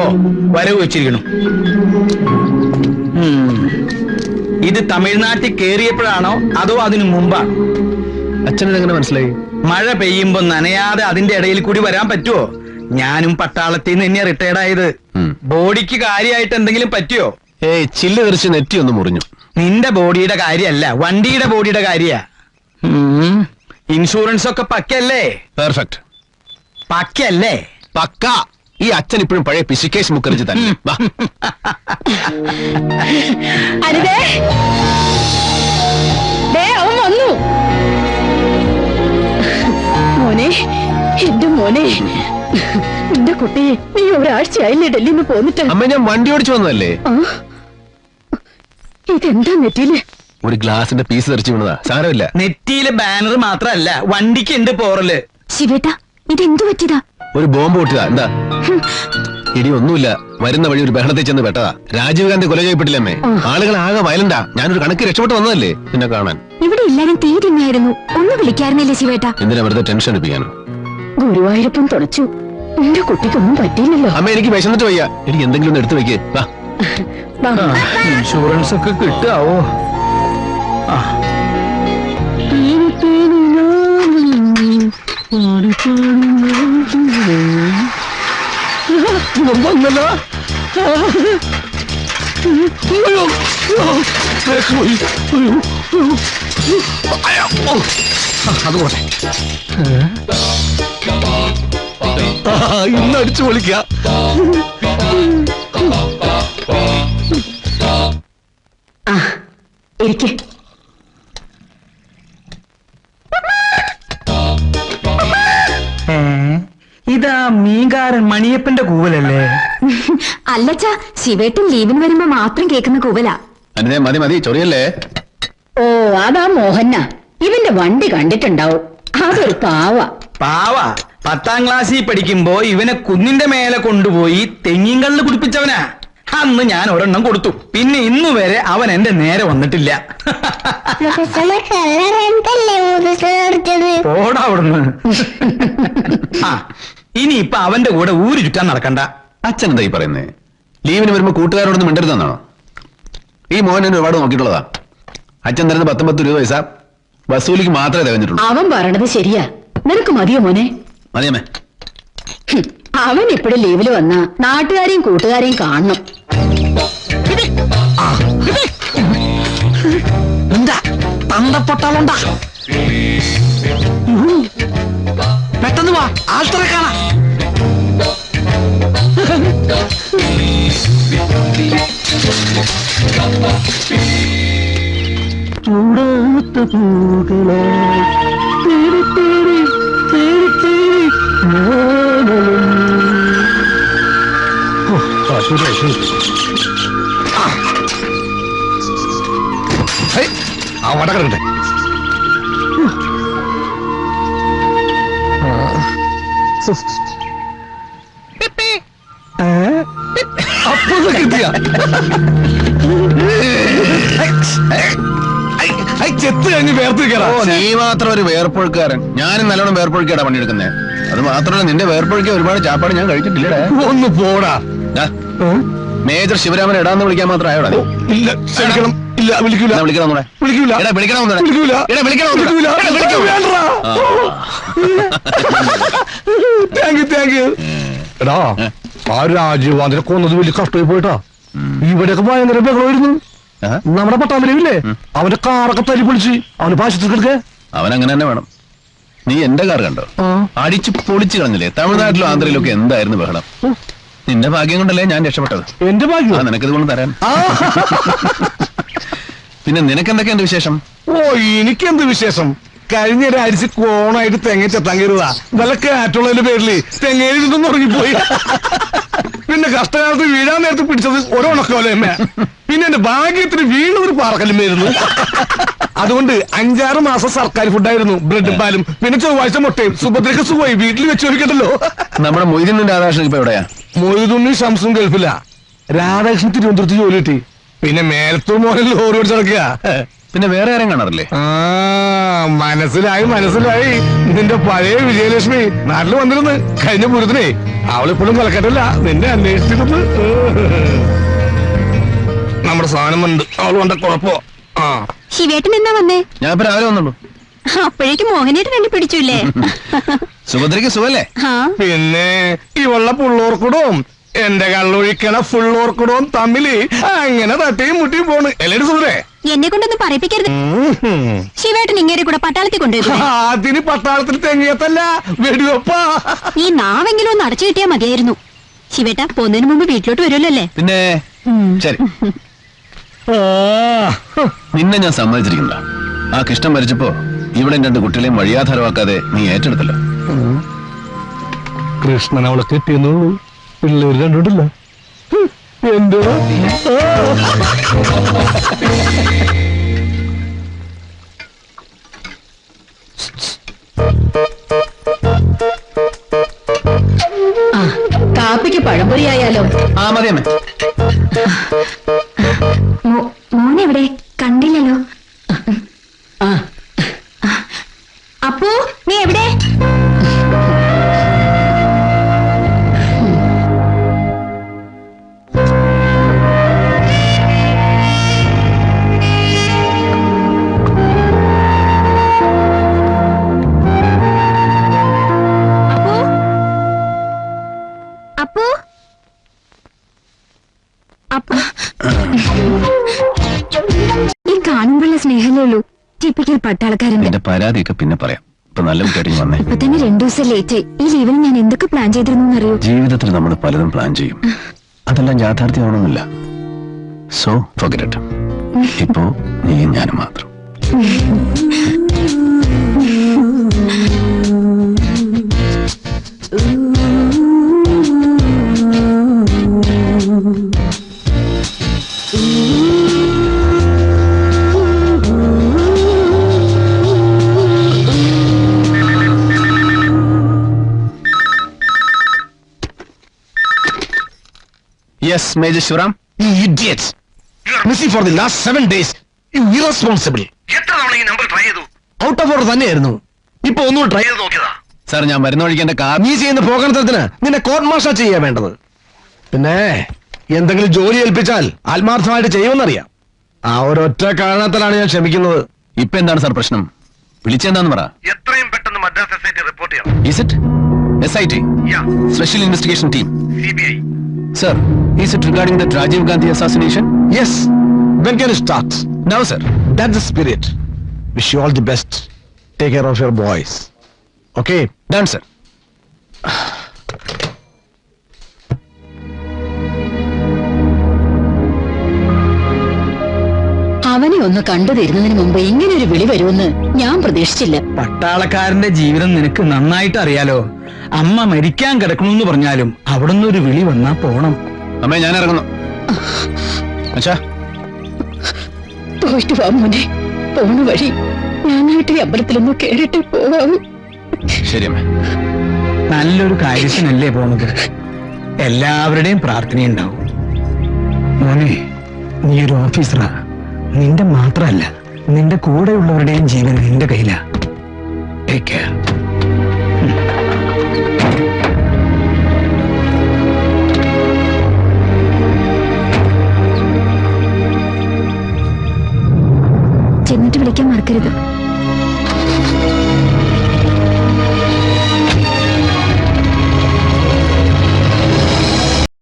ഓ വരവ് വെച്ചിരിക്കണു. ഇത് തമിഴ്നാട്ടിൽ കേറിയപ്പോഴാണോ അതോ അതിനു മുമ്പാണോ? അച്ഛനെങ്ങനെ മനസ്സിലായി? മഴ പെയ്യുമ്പോ നനയാതെ അതിന്റെ ഇടയിൽ കൂടി വരാൻ പറ്റുമോ? ഞാനും പട്ടാളത്തിൽ നിന്ന് തന്നെയാ റിട്ടയർഡ് ആയത്. ബോഡിക്ക് കാര്യമായിട്ട് എന്തെങ്കിലും പറ്റിയോ? ഏയ്, ചില്ല് തെറിച്ച് നെറ്റി ഒന്ന് മുറിഞ്ഞു. നിന്റെ ബോഡിയുടെ കാര്യമല്ല, വണ്ടിയുടെ ബോഡിയുടെ കാര്യ. ഇൻഷുറൻസ് ഒക്കെ പക്കല്ലേ? പെർഫെക്റ്റ്. പക്കല്ലേ? പക്ക. ഈ അച്ഛൻ ഇപ്പോഴും പഴയ പിശുക്കേശ് മുഖർജി തന്നെ. അവൻ വന്നു. മോനെ, എന്റെ മോനെ, എന്റെ കുട്ടി, നീ ഒരാഴ്ചയായില്ലേ ഡൽഹിയിൽ നിന്ന് പോന്നിട്ട്? അമ്മ, ഞാൻ വണ്ടി ഓടിച്ചു വന്നതല്ലേ. ഇതെന്താ നെറ്റിയില്? ഒരു ഗ്ലാസിന്റെ പീസ് തെറിച്ചു വീണതാ, സാരമില്ല. നെറ്റിയിലെ ബാനർ മാത്രല്ല, വണ്ടിക്ക് ഉണ്ട് പോറല്. ശിവേട്ട, ഇതെന്തു പറ്റിയതാ? ഒരു ബോംബ് പൊട്ടിയതാ. എന്താ ഇടി? ഒന്നുമില്ല, വരുന്ന വഴി ഒരു ബഹളത്തിൽ ചെന്ന് പെട്ടതാ. രാജീവ് ഗാന്ധി കൊല ചെയ്യപ്പെട്ടില്ലമ്മേ. ആളുകൾ ആകെ വയലന്റാ. ഞാനൊരു കണക്ക് രക്ഷപ്പെട്ട് വന്നതല്ലേ പിന്നെ കാണാൻ. ഇവിടെ എല്ലാരും തീ തിന്നായിരുന്നു. ഒന്ന് വിളിക്കാറുന്നില്ലേ ശിവേട്ട? എന്തിനാ വെറുതെ ടെൻഷൻ എടുപ്പിക്കാനോ? ഗുരുവായൂരപ്പൻ തുടച്ചു. എന്റെ കുട്ടിക്കൊന്നും പറ്റിയില്ലല്ലോ. അമ്മ, എനിക്ക് വിശന്നിട്ട് വയ്യ. എനിക്ക് എന്തെങ്കിലും ഒന്ന് എടുത്തു വെക്കേ. ഇൻഷുറൻസ് ഒക്കെ കിട്ടാവോ? വന്നല്ലോ. അത് പോട്ടെ, ഇന്ന് അടിച്ചു പൊളിക്ക. ഇരിക്കെ. ഇതാ മീൻകാരൻ മണിയപ്പന്റെ കൂവലല്ലേ? അല്ലച്ചാ, ശിവേട്ടൻ ലീവിന് വരുമ്പോ മാത്രം കേൾക്കുന്ന കൂവല. അനിതേ, മതി മതി, ചൊറിയല്ലേ. ഓ, അതാ മോഹന്ന. ഇവന്റെ വണ്ടി കണ്ടിട്ടുണ്ടാവും. അതൊരു പാവ. പാവ 10ാം ക്ലാസ്സിൽ പഠിക്കുമ്പോ ഇവനെ കുന്നിന്റെ മേലെ കൊണ്ടുപോയി തെങ്ങിങ്കള്ളിൽ കുടിപ്പിച്ചവനാ. അന്ന് ഞാൻ ഒരെണ്ണം കൊടുത്തു. പിന്നെ ഇന്നു വരെ അവൻ എന്റെ നേരെ വന്നിട്ടില്ല. പോടാ അവിടുന്ന്. ഇനിയിപ്പൊ അവന്റെ കൂടെ ഊര് ചുറ്റാൻ നടക്കണ്ട. അച്ഛൻ എന്തായി പറയുന്നേ? ലീവിന് വരുമ്പോ കൂട്ടുകാരോടൊന്നും മിണ്ടരുതെന്നാണോ? ഈ മോഹൻ എന്നെ ഒരുപാട് നോക്കിയിട്ടുള്ളതാ. അച്ഛൻ തരുന്ന 19 രൂപ പൈസ വസൂലിക്ക് മാത്രമേ തികഞ്ഞിട്ടുള്ളൂ. അവൻ പറയണത് ശരിയാ. നിനക്ക് മതിയോ മോനെ? മതിയമ്മേ. അവൻ ഇപ്പഴും ലീവില് വന്ന നാട്ടുകാരെയും കൂട്ടുകാരെയും കാണണം. എന്താ തന്തപ്പൊട്ടാളുണ്ടാ? പെട്ടെന്ന് വാ, ആൾത്തറെ കാണാ. ചൂടാത്ത പൂകളോ തേടി തേടി തേടി തേടി അവിടെ കിടക്കട്ടെ. അപ്പൊ കിട്ടിയ ചെത്ത് കഴിഞ്ഞ് വേർപ്പിക്കോ? നീ മാത്രം ഒരു വേർപ്പൊഴുക്കാരൻ. ഞാനും നല്ലോണം വേർപ്പൊഴുക്കാടാ പണിയെടുക്കുന്നേ. അത് മാത്രമല്ല, നിന്റെ വേർപ്പൊഴുക്കിയ ഒരുപാട് ചാപ്പാട് ഞാൻ കഴിച്ചിട്ടില്ലേ. ഒന്ന് പോടാ. മേജർ ശിവരാമൻ ഇടാന്ന് വിളിക്കാൻ മാത്രം ആയോടാ? ഇല്ല, ക്ഷമിക്കണം. ഇല്ല, വിളിക്കൂല. വിളിക്കണം. വിളിക്കൂല. Thank you. എടാ, ആ രാജീവ് ഗാന്ധിനെ കൊന്നത് വലിയ കഷ്ടമായി പോയിട്ടാ. ഇവിടെയൊക്കെ ഭയങ്കര ബഹളമായിരുന്നു. നമ്മുടെ പട്ടാമ്പലയില്ലേ, അവന്റെ കാറൊക്കെ തല്ലി പൊളിച്ച് അവന് പാശത്തിൽക്കെടുക്ക. അവൻ അങ്ങനെ തന്നെ വേണം. നീ എന്റെ കാർ കണ്ടോ? അടിച്ചു പൊളിച്ചു കളഞ്ഞില്ലേ. തമിഴ്നാട്ടിലും ആന്ധ്രയിലും ഒക്കെ എന്തായിരുന്നു ബഹളം. നിന്റെ ഭാഗ്യം കൊണ്ടല്ലേ ഞാൻ രക്ഷപ്പെട്ടത്. എന്റെ ഭാഗ്യം നിനക്കിത് കൊണ്ട് തരാൻ. പിന്നെ നിനക്കെന്തൊക്കെ എന്റെ വിശേഷം? ഓ, എനിക്കെന്ത് വിശേഷം? കഴിഞ്ഞ ഒരാഴ്ച കോണായിട്ട് തെങ്ങ ചെത്താൻ കയറുക. വല്ല കാറ്റുള്ളതിന്റെ പേരില് തെങ്ങയിലിരുന്ന് ഉറങ്ങിപ്പോയി. പിന്നെ കഷ്ടകാലത്ത് വീഴാൻ നേരത്ത് പിടിച്ചത് ഒരോണക്കോലയമ്മ. പിന്നെ എന്റെ ഭാഗ്യത്തിന് വീണതൊരു പാറക്കല്ലുമായിരുന്നു. അതുകൊണ്ട് 5-6 മാസം സർക്കാർ ഫുഡായിരുന്നു. ബ്രെഡും പാലും പിന്നെ ചൊവ്വാഴ്ച മുട്ടയും. സുഭദ്രക്ക് സുഖമായി വീട്ടിൽ വെച്ച് ചോദിക്കണ്ടല്ലോ. നമ്മുടെ മൊയ്തീനും രാധാകൃഷ്ണൻ ഇപ്പൊ എവിടെയാ? മൊയ്തുണ്ണി ഷംസും ഗൾഫില്ല. രാധാകൃഷ്ണൻ തിരുവനന്തപുരത്ത് ജോലി കിട്ടി. പിന്നെ മേലത്തൂർ മോഹൻ ലോറി ഓടിച്ച് നടക്കുക. പിന്നെ വേറെ ആരും കാണാറില്ലേ? ആ മനസ്സിലായി മനസ്സിലായി. നിന്റെ പഴയ വിജയലക്ഷ്മി നാട്ടിൽ വന്നിരുന്നു കഴിഞ്ഞ പൂരത്തിനെ. അവളിപ്പോഴും കൊലക്കട്ടല്ല, നിന്നെ അന്വേഷിച്ചിരുന്നു. നമ്മുടെ സാധനം ഉണ്ട്, അവൾ കൊണ്ട കുഴപ്പോ. ആ ശിവേട്ടൻ എന്നാ വന്നേ? ഞാൻ ഇപ്പൊ രാവിലെ വന്നുള്ളൂ. അപ്പോഴേക്കും മോഹനേട്ടൻ എന്നെ പിടിച്ചില്ലേ? സുഭദ്രയ്ക്ക് സുഖല്ലേ? പിന്നെ ഇവളുടെ പുള്ളോർക്കുടവും എന്റെ കള്ളൊഴിക്കണ ഫുള്ളോർക്കുടവും തമ്മില് അങ്ങനെ തട്ടിയും മുട്ടിയും പോണ്. എല്ലാരും സുഖേ? എന്നെ കൊണ്ടൊന്നും പറയിപ്പിക്കരുത്. ശിവേട്ടൻ ഇങ്ങേരെ കൂടെ പട്ടാളത്തിൽ കൊണ്ടുപോയി. അതിന് പട്ടാളത്തിൽ തെങ്ങിയത്തല്ല വെടിവെപ്പാ. ഈ നാവെങ്കിലും ഒന്ന് അടച്ചു കിട്ടിയാ മതിയായിരുന്നു. ശിവേട്ട പോന്നതിന് മുമ്പ് വീട്ടിലോട്ട് വരുമല്ലോ അല്ലേ? പിന്നെ ശരി, നിന്നെ ഞാൻ സമ്മതിച്ചിരിക്കണ്ട. ആ കൃഷ്ണൻ മരിച്ചപ്പോ ഇവിടെ 2 കുട്ടികളെയും വഴിയാധാരമാക്കാതെ നീ ഏറ്റെടുത്തല്ലോ. കൃഷ്ണൻ അവളെ കെട്ടിയെന്നുള്ളൂ, പിള്ളേര് കണ്ടിട്ടില്ല. എന്തോ കാപ്പിക്ക് പഴംപൊരി ആയാലോ? ആ മതി അമ്മേ. മോനെവിടെ കണ്ടില്ലല്ലോ? അപ്പോ നീ എവിടെ? ഈ കാണുമ്പോഴുള്ള സ്നേഹമേ ഉള്ളൂ. ടിപ്പിക്കൽ പട്ടാളക്കാരന്റെ. എന്റെ പരാതിയൊക്കെ പിന്നെ പറയാം. ഇപ്പൊ നല്ല കുട്ടിയായിട്ട് വന്നേ. ഇപ്പൊ തന്നെ 2 ദിവസം ലേറ്റ്. ഈ ലീവിന് ഞാൻ എന്തൊക്കെ പ്ലാൻ ചെയ്തിരുന്നു അറിയോ? ജീവിതത്തിൽ നമ്മൾ പലതും പ്ലാൻ ചെയ്യും, അതെല്ലാം യാഥാർത്ഥ്യമാവണമെന്നില്ല. So forget it. ഇപ്പോ നീ ഞാനും മാത്രം. Yes, Major Shivaram. You idiots! You are missing for the last 7 days. You irresponsible. എത്ര തവണ ഈ നമ്പർ ട്രൈ ചെയ്തു? ഔട്ട് ഓഫ് ഓർഡർ തന്നെയായിരുന്നു. ഇപ്പൊ ഒന്നുകൂടെ ട്രൈ ചെയ്ത് നോക്കിയതാ. സാർ, ഞാൻ മരുന്ന് ഒഴിക്കേണ്ട കാർ. നീ ചെയ്യുന്ന പോകണത്തിന് നിന്നെ കോർട്ട് മാർഷൽ ചെയ്യാൻ വേണ്ടത്. പിന്നെ എന്തെങ്കിലും ജോലി ഏൽപ്പിച്ചാൽ ആത്മാർത്ഥമായിട്ട് ചെയ്യുമെന്നറിയാം. ആ ഒരൊറ്റ കാരണത്തിലാണ് ഞാൻ ക്ഷമിക്കുന്നത്. ഇപ്പൊ എന്താണ് സാർ പ്രശ്നം? വിളിച്ചെന്താന്ന് പറ. എത്രയും പെട്ടെന്ന് മദ്രാസ് SIT റിപ്പോർട്ട് ചെയ്യണം. Is it SIT? Yeah, Special Investigation Team. CBI. Sir, is it regarding the Rajiv Gandhi assassination? Yes. When can it start? Now, sir. That's the spirit. Wish you all the best. Take care of your boys. Okay? Done, sir. അവനെ ഒന്ന് കണ്ടു തരുന്നതിന് മുമ്പ് ഇങ്ങനെ ഒരു വിളി വരുമെന്ന് ഞാൻ പ്രതീക്ഷിച്ചില്ല. പട്ടാളക്കാരന്റെ ജീവിതം നിനക്ക് നന്നായിട്ട് അറിയാലോ. അമ്മ മരിക്കാൻ കിടക്കണമെന്ന് പറഞ്ഞാലും അവിടുന്ന് ഒരു വിളി വന്നാ പോണം. അമ്മേ, ഞാൻ ഇറങ്ങുന്നു. അച്ഛാ, പോയിട്ട് വാ മോനെ. പോണ വഴി ഞാനായിട്ട് ഈ അമ്പലത്തിലൊന്ന് കേറിട്ട് പോവാമോ? ശരി അമ്മേ. നല്ലൊരു കാര്യത്തിനല്ലേ പോണത്. എല്ലാവരുടെയും പ്രാർത്ഥനയുണ്ടാവും. മോനെ, നീ ഒരു ഓഫീസറാ. നിന്റെ മാത്രമല്ല, നിന്റെ കൂടെയുള്ളവരുടെയും ജീവൻ നിന്റെ കയ്യിലാ. Take care.